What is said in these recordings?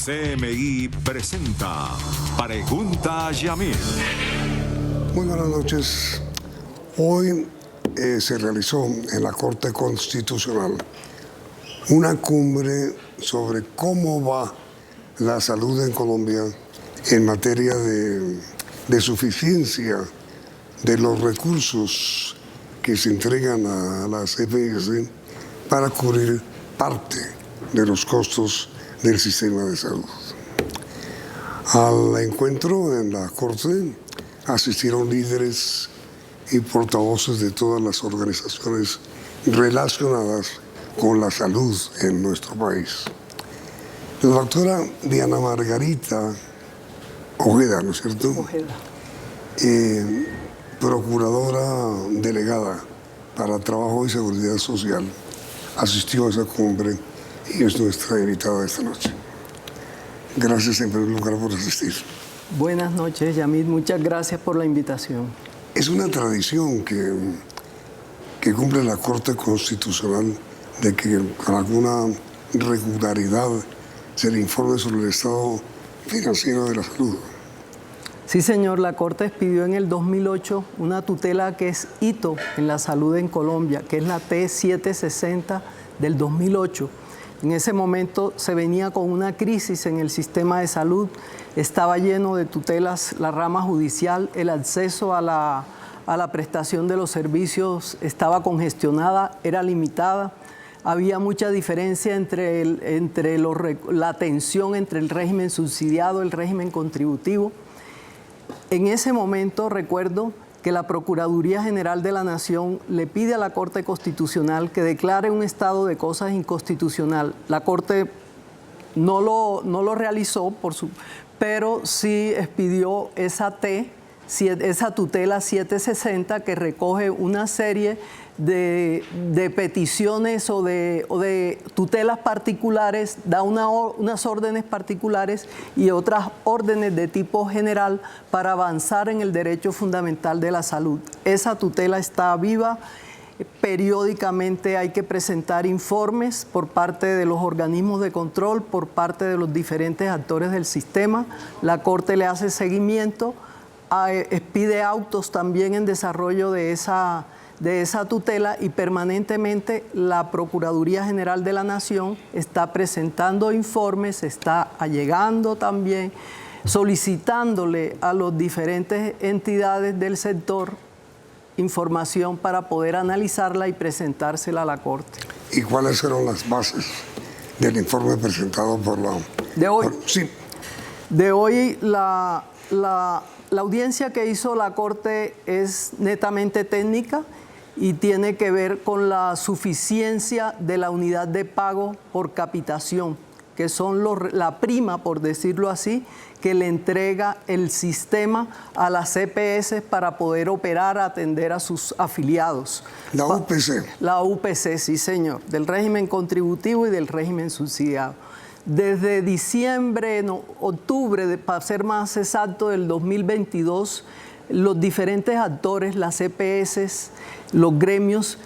CMI presenta Pregunta a Yamil. Muy buenas noches. Hoy se realizó en la Corte Constitucional una cumbre sobre cómo va la salud en Colombia en materia de suficiencia de los recursos que se entregan a las EPS para cubrir parte de los costos del sistema de salud. Al encuentro en la Corte asistieron líderes y portavoces de todas las organizaciones relacionadas con la salud en nuestro país. La doctora Diana Margarita Ojeda, ¿no es cierto? Ojeda. Procuradora delegada para Trabajo y Seguridad Social, asistió a esa cumbre y es nuestra invitada esta noche. Gracias en primer lugar por asistir. Buenas noches, Yamil. Muchas gracias por la invitación. Es una tradición que cumple la Corte Constitucional de que con alguna regularidad se le informe sobre el estado financiero de la salud. Sí, señor. La Corte expidió en el 2008 una tutela que es hito en la salud en Colombia, que es la T760 del 2008. En ese momento se venía con una crisis en el sistema de salud, estaba lleno de tutelas, la rama judicial, el acceso a la prestación de los servicios estaba congestionada, era limitada, había mucha diferencia entre la atención entre el régimen subsidiado y el régimen contributivo. En ese momento recuerdo que la Procuraduría General de la Nación le pide a la Corte Constitucional que declare un estado de cosas inconstitucional. La Corte no lo realizó, pero sí expidió esa tutela 760 que recoge una serie de peticiones o de tutelas particulares, da unas órdenes particulares y otras órdenes de tipo general para avanzar en el derecho fundamental de la salud. Esa tutela está viva. Periódicamente hay que presentar informes por parte de los organismos de control, por parte de los diferentes actores del sistema. La Corte le hace seguimiento, expide autos también en desarrollo de esa tutela y permanentemente la Procuraduría General de la Nación está presentando informes, está allegando también, solicitándole a las diferentes entidades del sector información para poder analizarla y presentársela a la Corte. ¿Y cuáles fueron las bases del informe presentado por la... De hoy. Sí. De hoy la audiencia que hizo la Corte es netamente técnica y tiene que ver con la suficiencia de la unidad de pago por capitación, que son la prima, por decirlo así, que le entrega el sistema a las EPS para poder operar, atender a sus afiliados. La UPC. La UPC, sí, señor, del régimen contributivo y del régimen subsidiado. Desde octubre, para ser más exacto, del 2022, los diferentes actores, las EPS, los gremios,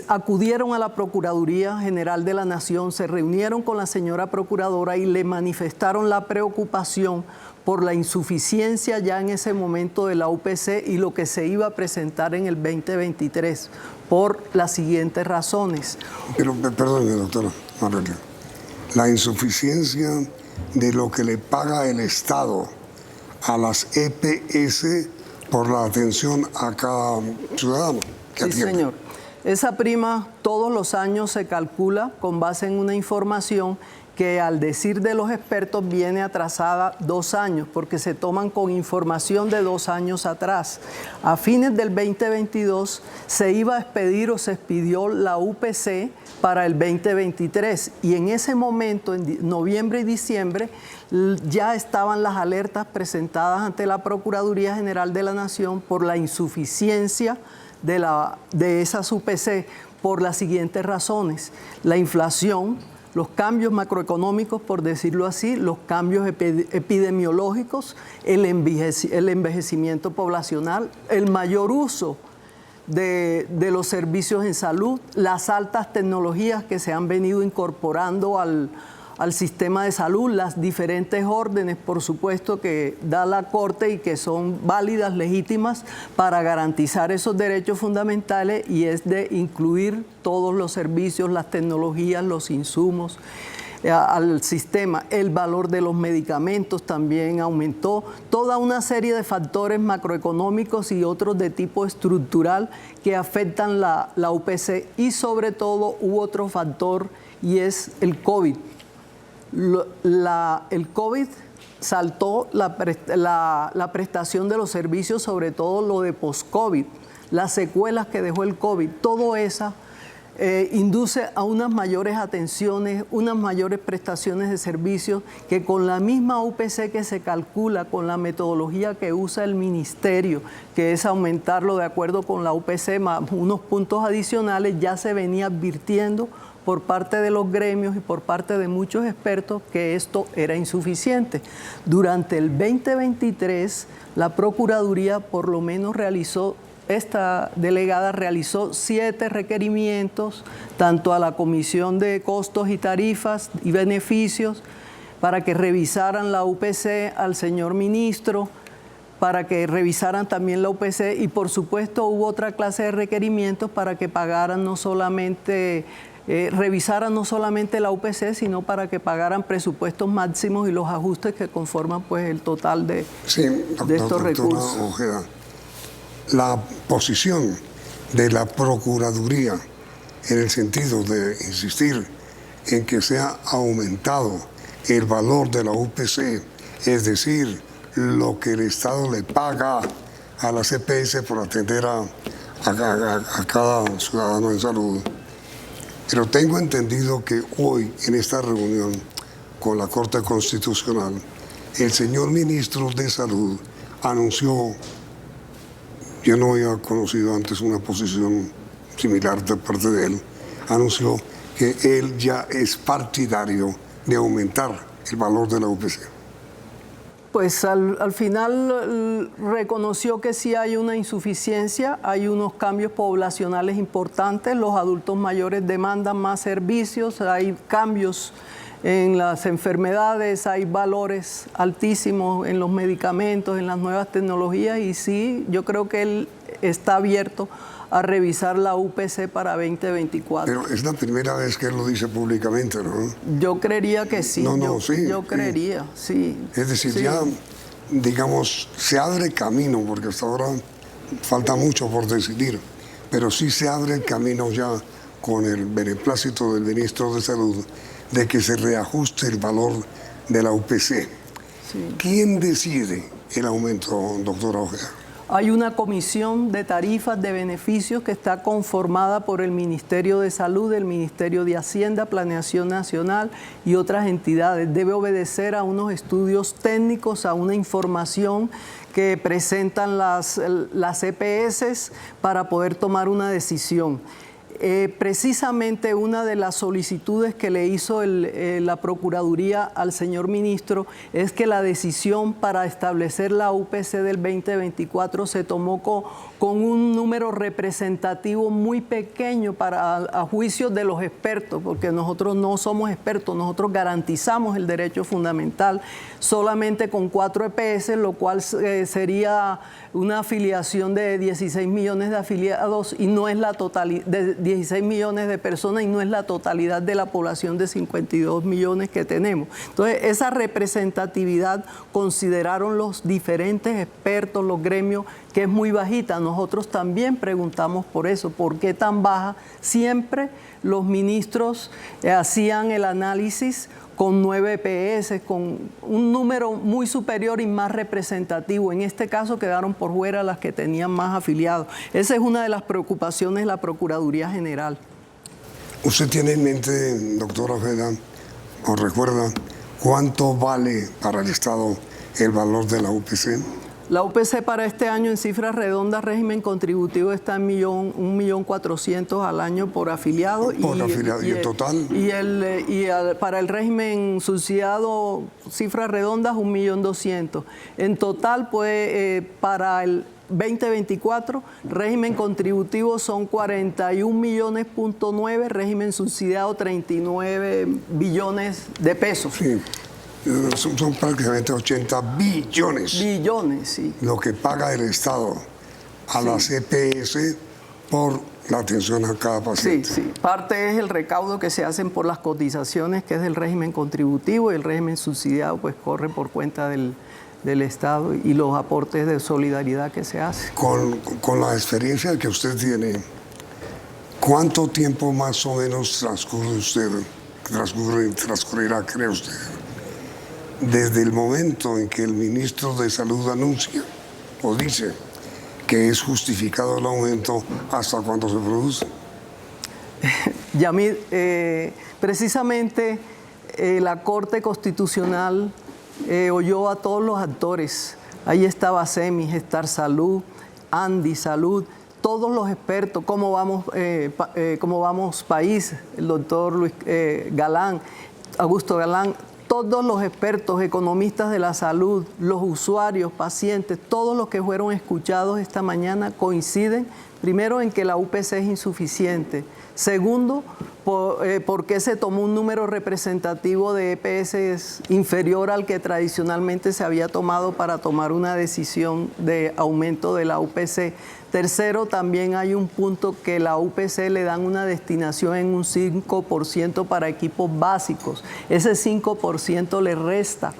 acudieron a la Procuraduría General de la Nación, se reunieron con la señora Procuradora y le manifestaron la preocupación por la insuficiencia ya en ese momento de la UPC y lo que se iba a presentar en el 2023, por las siguientes razones. Pero, perdóneme, doctora Margarita, la insuficiencia de lo que le paga el Estado a las EPS por la atención a cada ciudadano que atiende. Sí, señor. Esa prima todos los años se calcula con base en una información que, al decir de los expertos, viene atrasada 2 años, porque se toman con información de 2 años atrás. A fines del 2022 se iba a expedir o se expidió la UPC para el 2023 y en ese momento, en noviembre y diciembre, ya estaban las alertas presentadas ante la Procuraduría General de la Nación por la insuficiencia de esas UPC por las siguientes razones: la inflación, los cambios macroeconómicos, por decirlo así, los cambios epidemiológicos, el envejecimiento poblacional, el mayor uso de los servicios en salud, las altas tecnologías que se han venido incorporando al sistema de salud, las diferentes órdenes, por supuesto, que da la Corte y que son válidas, legítimas, para garantizar esos derechos fundamentales, y es de incluir todos los servicios, las tecnologías, los insumos al sistema. El valor de los medicamentos también aumentó, toda una serie de factores macroeconómicos y otros de tipo estructural que afectan la UPC, y sobre todo hubo otro factor, y es el COVID. El COVID saltó la prestación de los servicios, sobre todo lo de post-COVID, las secuelas que dejó el COVID, todo eso induce a unas mayores atenciones, unas mayores prestaciones de servicios, que con la misma UPC que se calcula, con la metodología que usa el ministerio, que es aumentarlo de acuerdo con la UPC más unos puntos adicionales, ya se venía advirtiendo por parte de los gremios y por parte de muchos expertos que esto era insuficiente. Durante el 2023, la Procuraduría por lo menos esta delegada realizó 7 requerimientos, tanto a la Comisión de Costos y Tarifas y Beneficios, para que revisaran la UPC, al señor ministro, para que revisaran también la UPC, y por supuesto hubo otra clase de requerimientos para que pagaran no solamente, revisaran no solamente la UPC, sino para que pagaran presupuestos máximos y los ajustes que conforman pues el total de estos recursos. Ojeda, la posición de la Procuraduría en el sentido de insistir en que se ha aumentado el valor de la UPC, es decir, lo que el Estado le paga a la CPS por atender a cada ciudadano en salud. Pero tengo entendido que hoy, en esta reunión con la Corte Constitucional, el señor ministro de Salud anunció, yo no había conocido antes una posición similar de parte de él, anunció que él ya es partidario de aumentar el valor de la UPC. Pues al final reconoció que sí hay una insuficiencia, hay unos cambios poblacionales importantes, los adultos mayores demandan más servicios, hay cambios en las enfermedades, hay valores altísimos en los medicamentos, en las nuevas tecnologías, y sí, yo creo que él está abierto a revisar la UPC para 2024. Pero es la primera vez que él lo dice públicamente, ¿no? Yo creería que sí. Yo creería, sí. Es decir, sí. Ya, digamos, se abre camino, porque hasta ahora falta mucho por decidir, pero sí se abre el camino ya con el beneplácito del ministro de Salud de que se reajuste el valor de la UPC. Sí. ¿Quién decide el aumento, doctora Ojeda? Hay una comisión de tarifas de beneficios que está conformada por el Ministerio de Salud, el Ministerio de Hacienda, Planeación Nacional y otras entidades. Debe obedecer a unos estudios técnicos, a una información que presentan las EPS para poder tomar una decisión. Precisamente una de las solicitudes que le hizo la Procuraduría al señor ministro es que la decisión para establecer la UPC del 2024 se tomó con un número representativo muy pequeño a juicio de los expertos, porque nosotros no somos expertos, nosotros garantizamos el derecho fundamental solamente con 4 EPS, lo cual sería una afiliación de 16 millones de afiliados y no es la totalidad, de 16 millones de personas y no es la totalidad de la población de 52 millones que tenemos. Entonces, esa representatividad consideraron los diferentes expertos, los gremios, que es muy bajita. Nosotros también preguntamos por eso, ¿por qué tan baja? Siempre los ministros hacían el análisis con 9 EPS, con un número muy superior y más representativo. En este caso quedaron por fuera las que tenían más afiliados. Esa es una de las preocupaciones de la Procuraduría General. ¿Usted tiene en mente, doctora Ojeda, o recuerda, cuánto vale para el Estado el valor de la UPC? La UPC para este año en cifras redondas, régimen contributivo, está en 1.400.000 al año por afiliado. ¿Y el total? Para el régimen subsidiado, cifras redondas, 1.200.000. En total, pues, para 2024, régimen contributivo son 41,9 millones, régimen subsidiado 39 billones de pesos. Sí, son prácticamente 80 billones. Billones, sí. Lo que paga el Estado a las EPS por la atención a cada paciente. Sí, sí. Parte es el recaudo que se hacen por las cotizaciones, que es del régimen contributivo, y el régimen subsidiado pues corre por cuenta del Estado y los aportes de solidaridad que se hacen. Con la experiencia que usted tiene, ¿cuánto tiempo más o menos transcurrirá, cree usted, desde el momento en que el ministro de Salud anuncia o dice que es justificado el aumento hasta cuando se produce? Yamid, precisamente la Corte Constitucional oyó a todos los actores. Ahí estaba SEMI, Gestar Salud, Andi Salud, todos los expertos, cómo vamos país, el doctor Luis Galán, Augusto Galán, todos los expertos, economistas de la salud, los usuarios, pacientes, todos los que fueron escuchados esta mañana coinciden, primero, en que la UPC es insuficiente. Segundo, porque se tomó un número representativo de EPS inferior al que tradicionalmente se había tomado para tomar una decisión de aumento de la UPC. Tercero, también hay un punto que la UPC le dan una destinación en un 5% para equipos básicos. Ese 5% le resta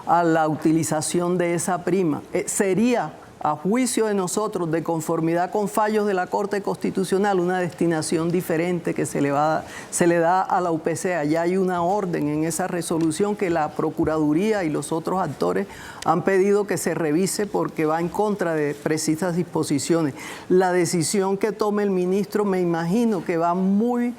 a la utilización de esa prima. Sería, a juicio de nosotros, de conformidad con fallos de la Corte Constitucional, una destinación diferente que se le da a la UPC. Allá hay una orden en esa resolución que la Procuraduría y los otros actores han pedido que se revise porque va en contra de precisas disposiciones. La decisión que tome el ministro, me imagino que va muy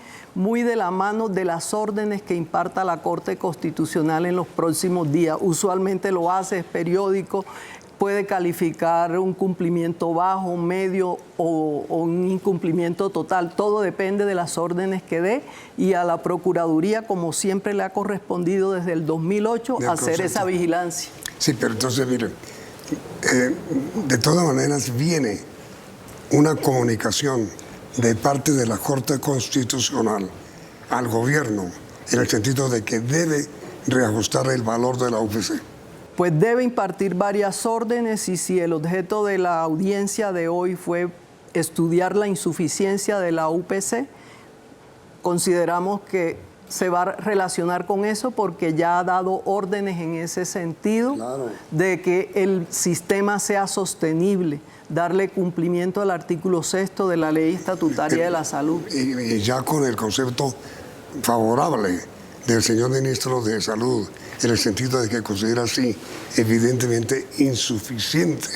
de la mano de las órdenes que imparta la Corte Constitucional en los próximos días. Usualmente lo hace, es periódico, puede calificar un cumplimiento bajo, medio o un incumplimiento total. Todo depende de las órdenes que dé, y a la Procuraduría, como siempre le ha correspondido desde el 2008, hacer esa vigilancia. Sí, pero entonces, miren, de todas maneras viene una comunicación de parte de la Corte Constitucional al gobierno en el sentido de que debe reajustar el valor de la UPC. Pues debe impartir varias órdenes, y si el objeto de la audiencia de hoy fue estudiar la insuficiencia de la UPC, consideramos que se va a relacionar con eso porque ya ha dado órdenes en ese sentido, claro, de que el sistema sea sostenible, darle cumplimiento al artículo 6º de la Ley Estatutaria de la Salud. Y ya con el concepto favorable del señor ministro de Salud, en el sentido de que considera así evidentemente insuficiente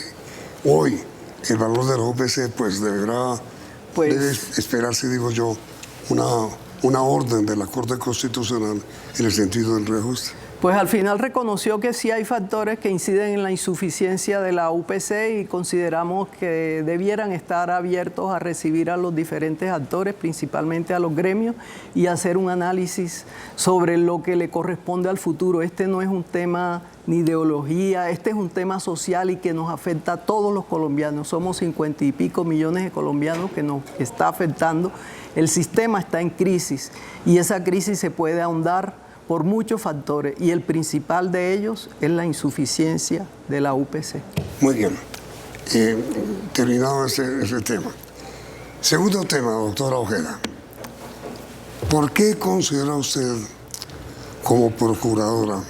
hoy el valor de la UPC, pues debe esperarse, digo yo, una orden de la Corte Constitucional en el sentido del reajuste. Pues al final reconoció que sí hay factores que inciden en la insuficiencia de la UPC, y consideramos que debieran estar abiertos a recibir a los diferentes actores, principalmente a los gremios, y hacer un análisis sobre lo que le corresponde al futuro. Este no es un tema ni ideología, este es un tema social y que nos afecta a todos los colombianos. Somos 50 y pico millones de colombianos que nos está afectando. El sistema está en crisis, y esa crisis se puede ahondar por muchos factores, y el principal de ellos es la insuficiencia de la UPC. Muy bien. Terminado ese tema. Segundo tema, doctora Ojeda. ¿Por qué considera usted, como procuradora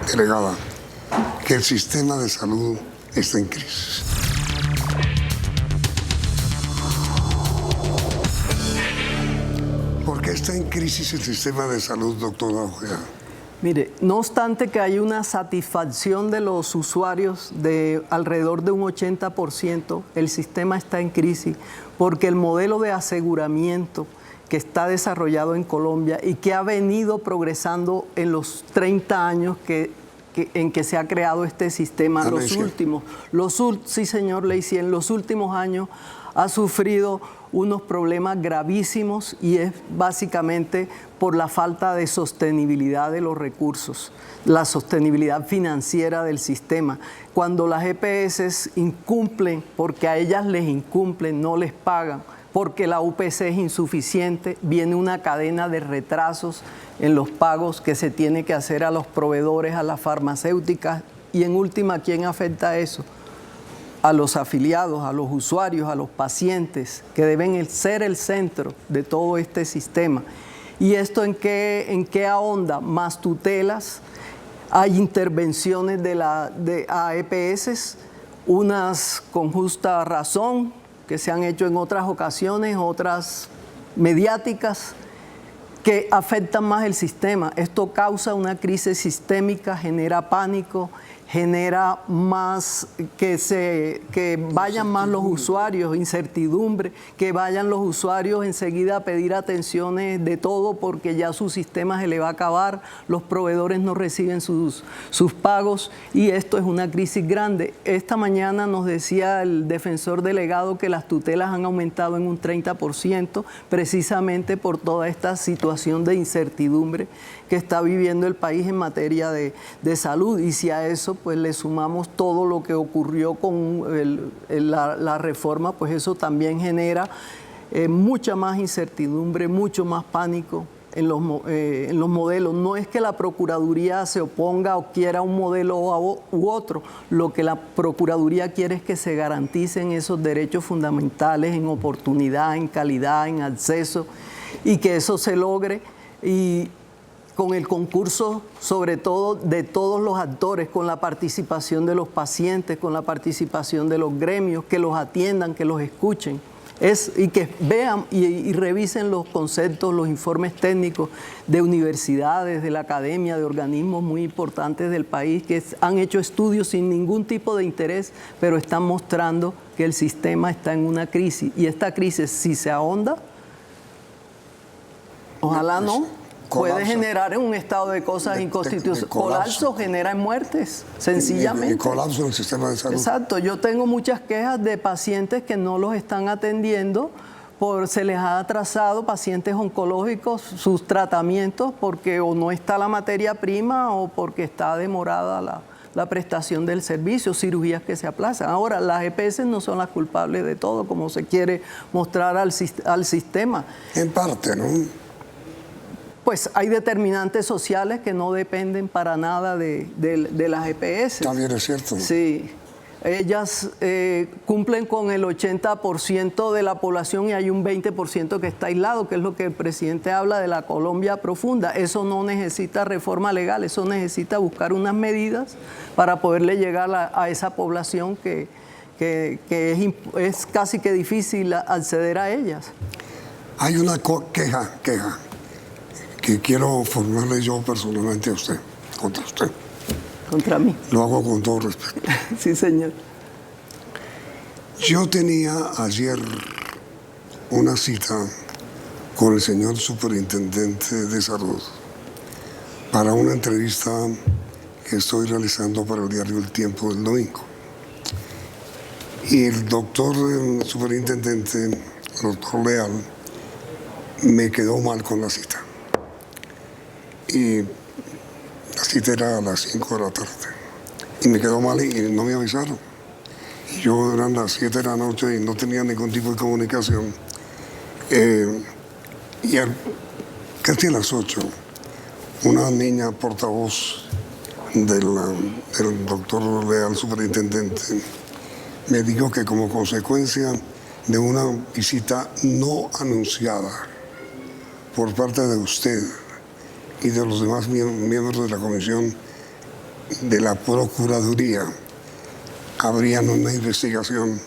delegada, que el sistema de salud está en crisis? ¿Por qué está en crisis el sistema de salud, doctora Ojeda? Mire, no obstante que hay una satisfacción de los usuarios de alrededor de un 80%, el sistema está en crisis porque el modelo de aseguramiento que está desarrollado en Colombia y que ha venido progresando en los 30 años en que se ha creado este sistema, en los últimos años ha sufrido unos problemas gravísimos y es básicamente por la falta de sostenibilidad de los recursos, la sostenibilidad financiera del sistema. Cuando las EPS incumplen, porque a ellas les incumplen, no les pagan, porque la UPC es insuficiente, viene una cadena de retrasos en los pagos que se tiene que hacer a los proveedores, a las farmacéuticas, y en última, ¿a quién afecta eso? A los afiliados, a los usuarios, a los pacientes, que deben ser el centro de todo este sistema. ¿Y esto en qué ahonda? Más tutelas, hay intervenciones a EPS, unas con justa razón, que se han hecho en otras ocasiones, otras mediáticas, que afectan más el sistema. Esto causa una crisis sistémica, genera pánico, genera más que vayan más los usuarios, incertidumbre, que vayan los usuarios enseguida a pedir atenciones de todo porque ya su sistema se le va a acabar, los proveedores no reciben sus pagos y esto es una crisis grande. Esta mañana nos decía el defensor delegado que las tutelas han aumentado en un 30% precisamente por toda esta situación de incertidumbre que está viviendo el país en materia de salud, y si a eso pues le sumamos todo lo que ocurrió con la reforma, pues eso también genera mucha más incertidumbre, mucho más pánico en los modelos. No es que la Procuraduría se oponga o quiera un modelo u otro, lo que la Procuraduría quiere es que se garanticen esos derechos fundamentales en oportunidad, en calidad, en acceso, y que eso se logre y con el concurso, sobre todo, de todos los actores, con la participación de los pacientes, con la participación de los gremios, que los atiendan, que los escuchen, y que vean y revisen los conceptos, los informes técnicos de universidades, de la academia, de organismos muy importantes del país, que han hecho estudios sin ningún tipo de interés, pero están mostrando que el sistema está en una crisis. Y esta crisis, si se ahonda, ojalá no, puede generar un estado de cosas inconstitucionales. Colapso genera muertes, sencillamente. Y colapso en el sistema de salud. Exacto. Yo tengo muchas quejas de pacientes que no los están atendiendo, se les ha atrasado, pacientes oncológicos, sus tratamientos, porque o no está la materia prima o porque está demorada la prestación del servicio, cirugías que se aplazan. Ahora, las EPS no son las culpables de todo, como se quiere mostrar al sistema. En parte, ¿no? Pues hay determinantes sociales que no dependen para nada de las EPS. También es cierto. Sí. Ellas cumplen con el 80% de la población y hay un 20% que está aislado, que es lo que el presidente habla de la Colombia profunda. Eso no necesita reforma legal, eso necesita buscar unas medidas para poderle llegar a esa población que es casi que difícil acceder a ellas. Hay una queja que quiero formularle yo personalmente a usted, contra usted. Contra mí. Lo hago con todo respeto. Sí, señor. Yo tenía ayer una cita con el señor superintendente de salud para una entrevista que estoy realizando para el diario El Tiempo del domingo. Y el doctor superintendente, el doctor Leal, me quedó mal con la cita. Y la cita era a las 5 de la tarde. Y me quedó mal y no me avisaron. Y yo eran las 7 de la noche y no tenía ningún tipo de comunicación. Y casi a las 8, una niña portavoz del doctor Leal, superintendente, me dijo que como consecuencia de una visita no anunciada por parte de usted y de los demás miembros de la comisión de la Procuraduría, habrían una investigación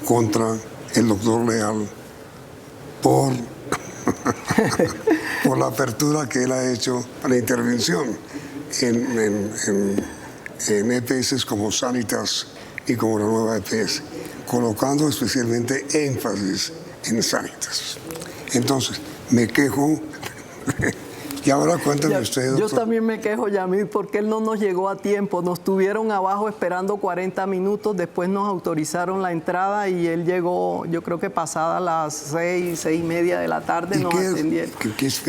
contra el doctor Leal por la apertura que él ha hecho a la intervención en EPS como Sanitas y como la nueva EPS, colocando especialmente énfasis en Sanitas. Entonces, me quejo Y ahora cuéntame usted, Yo doctor. también me quejo, Yamil, porque él no nos llegó a tiempo. Nos tuvieron abajo esperando 40 minutos, después nos autorizaron la entrada y él llegó, yo creo que pasadas las 6:30 de la tarde ¿Y nos qué es? atendieron.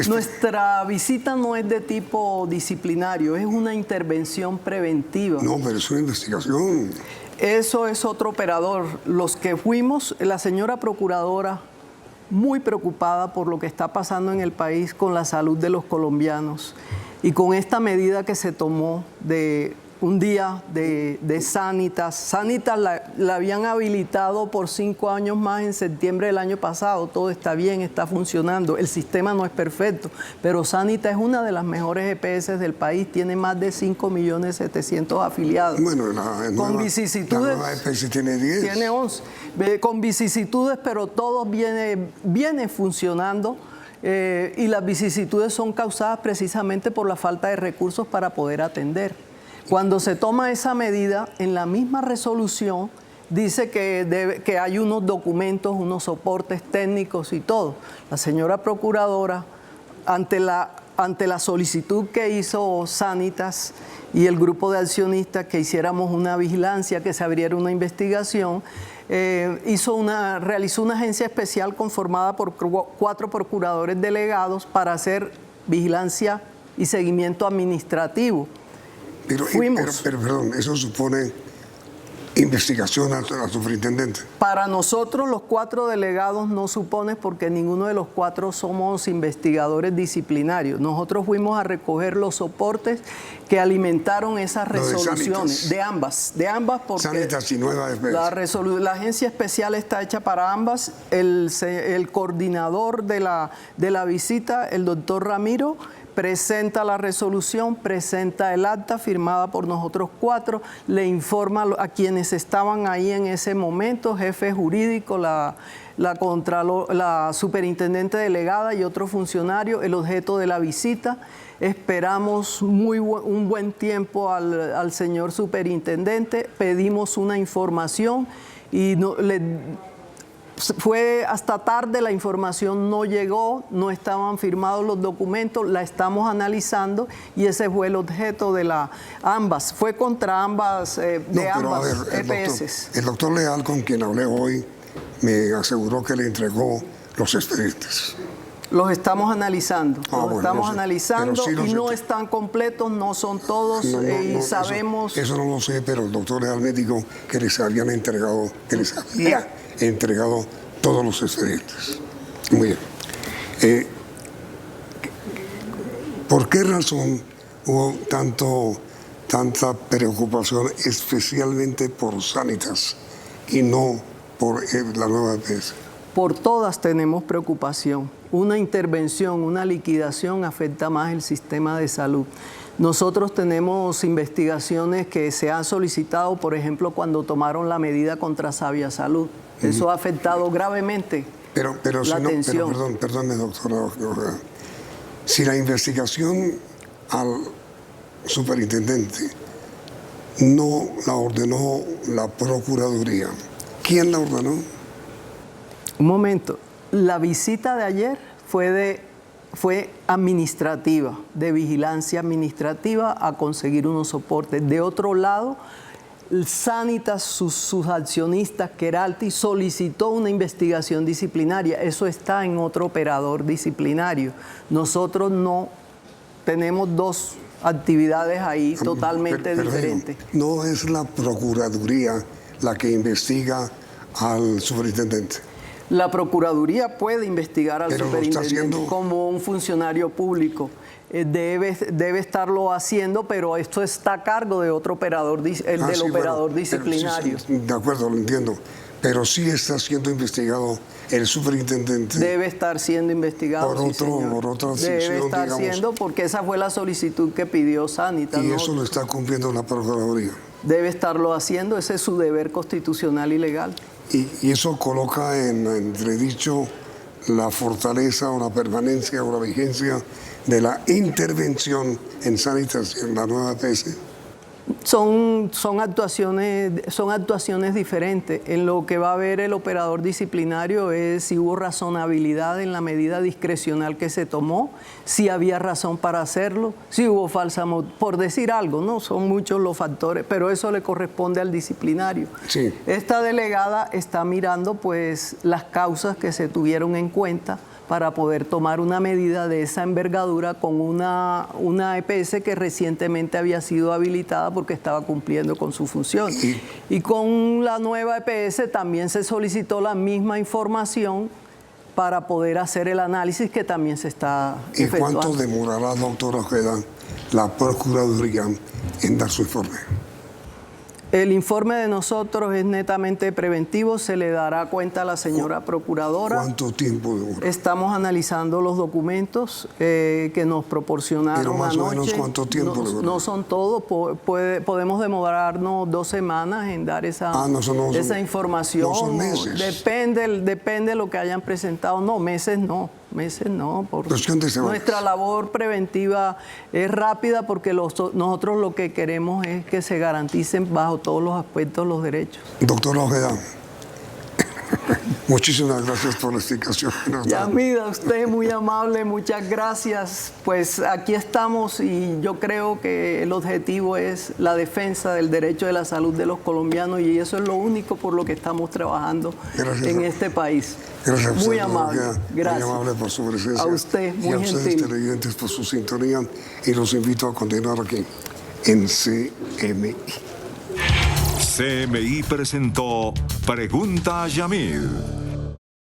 Nuestra visita no es de tipo disciplinario, es una intervención preventiva. No, pero es una investigación. Eso es otro operador. Los que fuimos, la señora procuradora, muy preocupada por lo que está pasando en el país con la salud de los colombianos y con esta medida que se tomó de un día de Sanitas. Sanitas la habían habilitado por 5 años más en septiembre del año pasado. Todo está bien, está funcionando. El sistema no es perfecto, pero Sanitas es una de las mejores EPS del país. Tiene más de 5.700.000 afiliados. Bueno, con vicisitudes. La nueva EPS tiene 10. Tiene 11. Con vicisitudes, pero todo viene funcionando. Y las vicisitudes son causadas precisamente por la falta de recursos para poder atender. Cuando se toma esa medida, en la misma resolución dice que hay unos documentos, unos soportes técnicos y todo. La señora procuradora, ante la solicitud que hizo Sanitas y el grupo de accionistas que hiciéramos una vigilancia, que se abriera una investigación, realizó una agencia especial conformada por 4 procuradores delegados para hacer vigilancia y seguimiento administrativo. Pero, perdón, eso supone investigación al superintendente. Para nosotros los 4 delegados no supone, porque ninguno de los 4 somos investigadores disciplinarios. Nosotros fuimos a recoger los soportes que alimentaron esas resoluciones de ambas porque Sanitas y nueva EPS. La agencia especial está hecha para ambas. El coordinador de la visita, el doctor Ramiro, presenta la resolución, presenta el acta firmada por nosotros 4, le informa a quienes estaban ahí en ese momento, jefe jurídico, la superintendente delegada y otro funcionario, el objeto de la visita. Esperamos un buen tiempo al señor superintendente, pedimos una información y fue hasta tarde, la información no llegó, no estaban firmados los documentos, la estamos analizando y ese fue el objeto de ambas. Fue contra ambas, ambas EPS. El doctor Leal, con quien hablé hoy, me aseguró que le entregó los expedientes. Los estamos analizando, y no están completos, no son todos y sabemos... Eso no lo sé, pero el doctor Leal me dijo que les había entregado todos los expedientes. Muy bien. ¿Por qué razón hubo tanta preocupación especialmente por Sanitas y no por la nueva EPS? Por todas tenemos preocupación. Una intervención, una liquidación afecta más el sistema de salud. Nosotros tenemos investigaciones que se han solicitado, por ejemplo, cuando tomaron la medida contra Sabia Salud. Eso ha afectado gravemente la atención. Perdónme, doctora. Si la investigación al superintendente no la ordenó la Procuraduría, ¿quién la ordenó? Un momento. La visita de ayer fue administrativa, de vigilancia administrativa a conseguir unos soportes. De otro lado, Sanitas, sus accionistas, Keralty, solicitó una investigación disciplinaria. Eso está en otro operador disciplinario. Nosotros no tenemos 2 actividades ahí totalmente diferentes. No es la Procuraduría la que investiga al superintendente. La Procuraduría puede investigar al superintendente como un funcionario público. Debe estarlo haciendo, pero esto está a cargo de otro operador, del operador disciplinario. De acuerdo, lo entiendo. Pero sí está siendo investigado el superintendente. Debe estar siendo investigado, por otra sección, debe estar siendo, porque esa fue la solicitud que pidió Sanitas. Y eso lo está cumpliendo la Procuraduría. Debe estarlo haciendo, ese es su deber constitucional y legal. Y eso coloca en entredicho la fortaleza o la permanencia o la vigencia de la intervención en Sanitas y en la nueva EPS. Son actuaciones diferentes. En lo que va a ver el operador disciplinario es si hubo razonabilidad en la medida discrecional que se tomó, si había razón para hacerlo, si hubo por decir algo, ¿no? Son muchos los factores, pero eso le corresponde al disciplinario. Sí. Esta delegada está mirando pues las causas que se tuvieron en cuenta para poder tomar una medida de esa envergadura con una EPS que recientemente había sido habilitada porque estaba cumpliendo con su función. Y con la nueva EPS también se solicitó la misma información para poder hacer el análisis que también se está efectuando. ¿Y cuánto demorará, doctora Ojeda, la Procuraduría en dar su informe? El informe de nosotros es netamente preventivo, se le dará cuenta a la señora procuradora. ¿Cuánto tiempo demora? Estamos analizando los documentos que nos proporcionaron Pero más anoche. o menos, ¿cuánto tiempo demora? No son todos, podemos demorarnos 2 semanas en dar esa información. No son meses. Depende de lo que hayan presentado. No, meses no. Porque nuestra labor preventiva es rápida porque nosotros lo que queremos es que se garanticen bajo todos los aspectos los derechos. Doctora Ojeda, muchísimas gracias por la explicación. Yamida, usted es muy amable, muchas gracias. Pues aquí estamos y yo creo que el objetivo es la defensa del derecho de la salud de los colombianos y eso es lo único por lo que estamos trabajando en este país. Gracias. Muy amable. Gracias. Muy amable por su presencia. A usted, muy gentil. Y a ustedes, televidentes, por su sintonía. Y los invito a continuar aquí en CMI. CMI presentó Pregunta a Yamil.